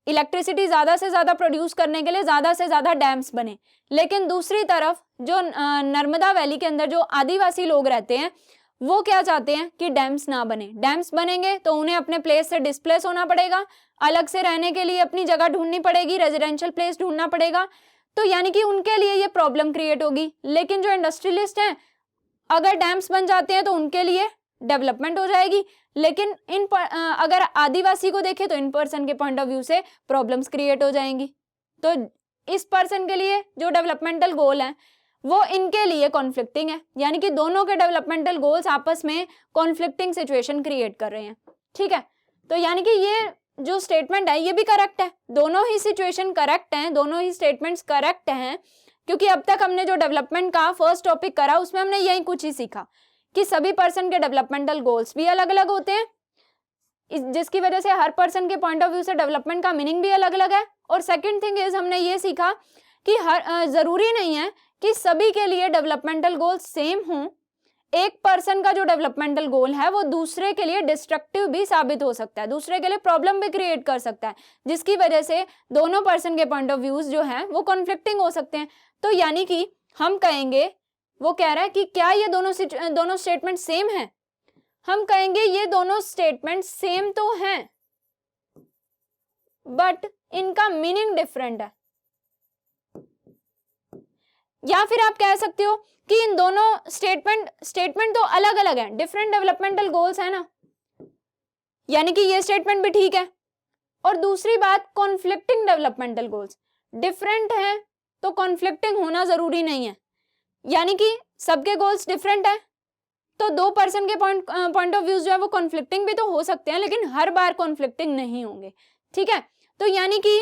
इलेक्ट्रिसिटी ज्यादा से ज्यादा प्रोड्यूस करने के लिए ज्यादा से ज्यादा डैम्स बने, लेकिन दूसरी तरफ जो नर्मदा वैली के अंदर जो आदिवासी लोग रहते हैं वो क्या चाहते हैं कि डैम्स ना बने। डैम्स बनेंगे तो उन्हें अपने प्लेस से डिस्प्लेस होना पड़ेगा, अलग से रहने के लिए अपनी जगह ढूंढनी पड़ेगी, रेजिडेंशियल प्लेस ढूंढना पड़ेगा, तो यानी कि उनके लिए ये प्रॉब्लम क्रिएट होगी। लेकिन जो इंडस्ट्रियलिस्ट हैं, अगर डैम्स बन जाते हैं तो उनके लिए डेवलपमेंट हो जाएगी, लेकिन अगर आदिवासी को देखें तो इन पर्सन के पॉइंट ऑफ व्यू से प्रॉब्लम्स क्रिएट हो जाएंगी। तो इस पर्सन के लिए जो डेवलपमेंटल गोल है वो इनके लिए कॉन्फ्लिक्टिंग है, यानी कि दोनों के डेवलपमेंटल गोल्स आपस में कॉन्फ्लिक्टिंग सिचुएशन क्रिएट कर रहे हैं। ठीक है, तो यानी कि ये जो स्टेटमेंट है ये भी करेक्ट है, दोनों ही सिचुएशन करेक्ट हैं, दोनों ही स्टेटमेंट्स करेक्ट हैं, क्योंकि अब तक हमने जो डेवलपमेंट का फर्स्ट टॉपिक करा उसमें हमने यही कुछ ही सीखा कि सभी पर्सन के डेवलपमेंटल गोल्स भी अलग अलग होते हैं, जिसकी वजह से हर पर्सन के पॉइंट ऑफ व्यू से डेवलपमेंट का मीनिंग भी अलग अलग है। और सेकंड थिंग इज, हमने ये सीखा कि जरूरी नहीं है कि सभी के लिए डेवलपमेंटल गोल सेम हों, एक पर्सन का जो डेवलपमेंटल गोल है वो दूसरे के लिए डिस्ट्रक्टिव भी साबित हो सकता है, दूसरे के लिए प्रॉब्लम भी क्रिएट कर सकता है, जिसकी वजह से दोनों पर्सन के पॉइंट ऑफ व्यूज जो है वो कॉन्फ्लिक्टिंग हो सकते हैं। तो यानी कि हम कहेंगे, वो कह रहा है कि क्या ये दोनों स्टेटमेंट सेम है, हम कहेंगे ये दोनों स्टेटमेंट सेम तो हैं बट इनका मीनिंग डिफरेंट है। या फिर आप कह सकते हो कि इन दोनों स्टेटमेंट तो अलग अलग हैं, डिफरेंट डेवलपमेंटल गोल्स है ना, यानी कि ये स्टेटमेंट भी ठीक है। और दूसरी बात, कॉन्फ्लिक्टिंग डेवलपमेंटल गोल्स, डिफरेंट है तो कॉन्फ्लिक्टिंग होना जरूरी नहीं है, यानी कि सबके गोल्स डिफरेंट है तो दो पर्सन के पॉइंट ऑफ व्यूज जो है वो कॉन्फ्लिक्टिंग भी तो हो सकते हैं, लेकिन हर बार कॉन्फ्लिक्टिंग नहीं होंगे। ठीक है, तो यानी कि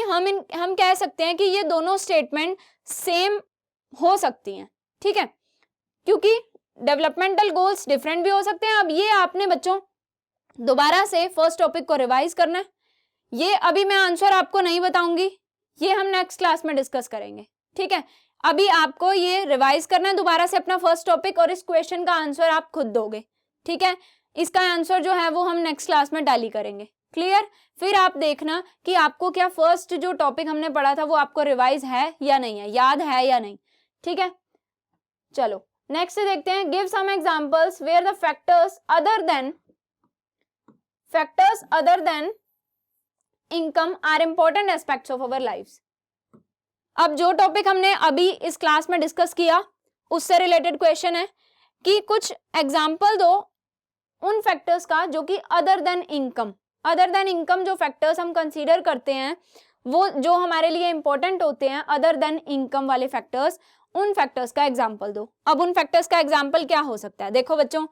हम कह सकते हैं कि ये दोनों स्टेटमेंट सेम हो सकती हैं। ठीक है, क्योंकि डेवलपमेंटल गोल्स डिफरेंट भी हो सकते हैं। अब ये आपने बच्चों दोबारा से फर्स्ट टॉपिक को रिवाइज करना है, ये अभी मैं आंसर आपको नहीं बताऊंगी, ये हम नेक्स्ट क्लास में डिस्कस करेंगे। ठीक है, अभी आपको ये रिवाइज करना है दोबारा से अपना फर्स्ट टॉपिक, और इस क्वेश्चन का आंसर आप खुद दोगे। ठीक है, इसका आंसर जो है वो हम नेक्स्ट क्लास में टैली करेंगे। क्लियर? फिर आप देखना कि आपको क्या फर्स्ट जो टॉपिक हमने पढ़ा था वो आपको रिवाइज है या नहीं है, याद है या नहीं। ठीक है, चलो नेक्स्ट देखते हैं, give some examples where the factors other than income are important aspects of our lives. अब जो टॉपिक हमने अभी इस क्लास में डिस्कस किया उससे रिलेटेड क्वेश्चन है कि कुछ एग्जांपल दो उन फैक्टर्स का जो कि अदर देन इनकम जो फैक्टर्स हम कंसीडर करते हैं वो जो हमारे लिए इंपॉर्टेंट होते हैं, अदर देन इनकम वाले फैक्टर्स, उन फैक्टर्स का एग्जांपल दो। अब उन फैक्टर्स का एग्जांपल क्या हो सकता है, देखो बच्चों,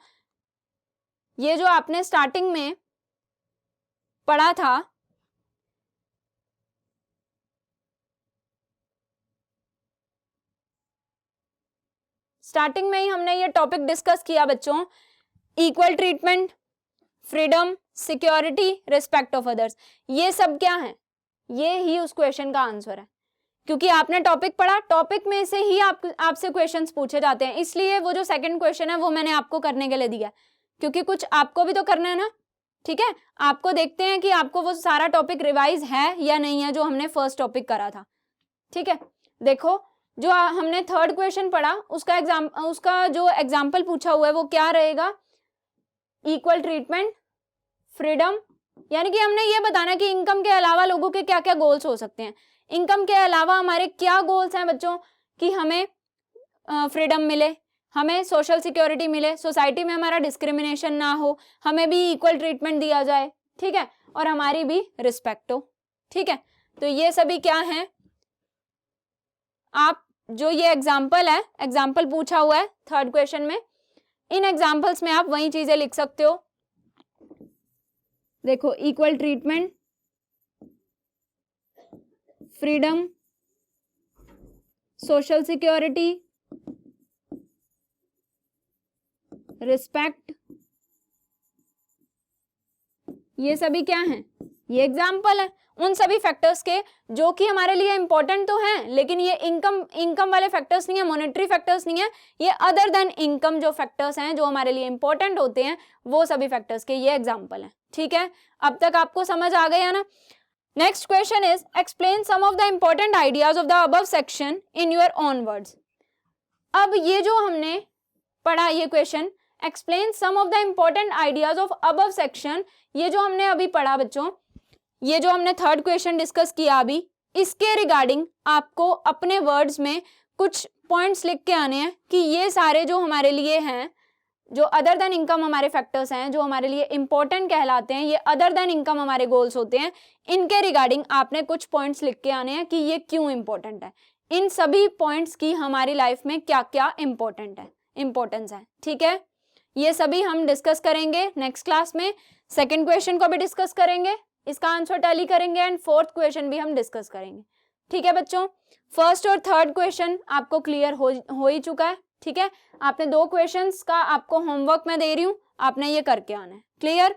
ये जो आपने स्टार्टिंग में पढ़ा था, स्टार्टिंग में ही हमने ये टॉपिक डिस्कस किया बच्चों, equal treatment, freedom, security, respect of others. ये सब क्या है? ये ही उस क्वेश्चन का आंसर है, क्योंकि आपने टॉपिक पढ़ा, टॉपिक में से ही आपसे क्वेश्चंस पूछे जाते हैं। इसलिए वो जो सेकंड क्वेश्चन है वो मैंने आपको करने के लिए दिया, क्योंकि कुछ आपको भी तो करना है ना। ठीक है, आपको देखते हैं कि आपको वो सारा टॉपिक रिवाइज है या नहीं है जो हमने फर्स्ट टॉपिक करा था। ठीक है, देखो जो हमने थर्ड क्वेश्चन पढ़ा उसका जो एग्जाम्पल पूछा हुआ है वो क्या रहेगा? इक्वल ट्रीटमेंट, फ्रीडम, यानी कि हमने ये बताना कि इनकम के अलावा लोगों के क्या क्या गोल्स हो सकते हैं। इनकम के अलावा हमारे क्या गोल्स हैं बच्चों? कि हमें फ्रीडम मिले, हमें सोशल सिक्योरिटी मिले, सोसाइटी में हमारा डिस्क्रिमिनेशन ना हो, हमें भी इक्वल ट्रीटमेंट दिया जाए, ठीक है, और हमारी भी रिस्पेक्ट हो। ठीक है, तो ये सभी क्या है? आप जो ये एग्जाम्पल है, एग्जाम्पल पूछा हुआ है थर्ड क्वेश्चन में, इन एग्जाम्पल्स में आप वही चीजें लिख सकते हो। देखो, equal treatment, freedom, social security, respect, ये सभी क्या हैं? ये एग्जाम्पल है उन सभी फैक्टर्स के जो कि हमारे लिए इंपॉर्टेंट तो हैं, लेकिन ये इनकम वाले फैक्टर्स नहीं है, मॉनेटरी फैक्टर्स नहीं है, ये अदर देन इनकम जो फैक्टर्स हैं जो हमारे लिए इंपॉर्टेंट होते हैं, वो सभी फैक्टर्स के ये एग्जाम्पल हैं। ठीक है, अब तक आपको समझ आ गया ना? Next question is explain some of the important ideas of the above section in your own words. अब ये जो हमने पढ़ा, ये question explain some of the important ideas of above section, ये जो हमने अभी पढ़ा बच्चों, ये जो हमने थर्ड क्वेश्चन डिस्कस किया अभी, इसके रिगार्डिंग आपको अपने वर्ड्स में कुछ पॉइंट्स लिख के आने हैं कि ये सारे जो हमारे लिए हैं, जो अदर देन इनकम हमारे फैक्टर्स हैं, जो हमारे लिए इंपॉर्टेंट कहलाते हैं, ये अदर देन इनकम हमारे गोल्स होते हैं, इनके रिगार्डिंग आपने कुछ पॉइंट्स लिख के आने हैं कि ये क्यों इंपॉर्टेंट है, इन सभी पॉइंट्स की हमारी लाइफ में क्या क्या इंपॉर्टेंस है। ठीक है, ये सभी हम डिस्कस करेंगे नेक्स्ट क्लास में। सेकंड क्वेश्चन को भी डिस्कस करेंगे, इसका आंसर टैली करेंगे, एंड फोर्थ क्वेश्चन भी हम डिस्कस करेंगे। ठीक है बच्चों, फर्स्ट और थर्ड क्वेश्चन आपको क्लियर हो ही चुका है। ठीक है, आपने 2 क्वेश्चंस का आपको होमवर्क मैं दे रही हूं, आपने ये करके आना है। क्लियर?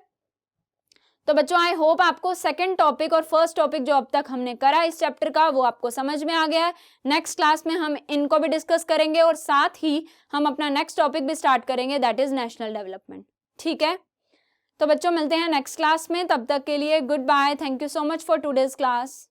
तो बच्चों आई होप आपको सेकंड टॉपिक और फर्स्ट टॉपिक जो अब तक हमने करा इस चैप्टर का वो आपको समझ में आ गया है। नेक्स्ट क्लास में हम इनको भी डिस्कस करेंगे और साथ ही हम अपना नेक्स्ट टॉपिक भी स्टार्ट करेंगे, दैट इज नेशनल डेवलपमेंट। ठीक है, तो बच्चों मिलते हैं नेक्स्ट क्लास में, तब तक के लिए good bye, thank you so much for today's class.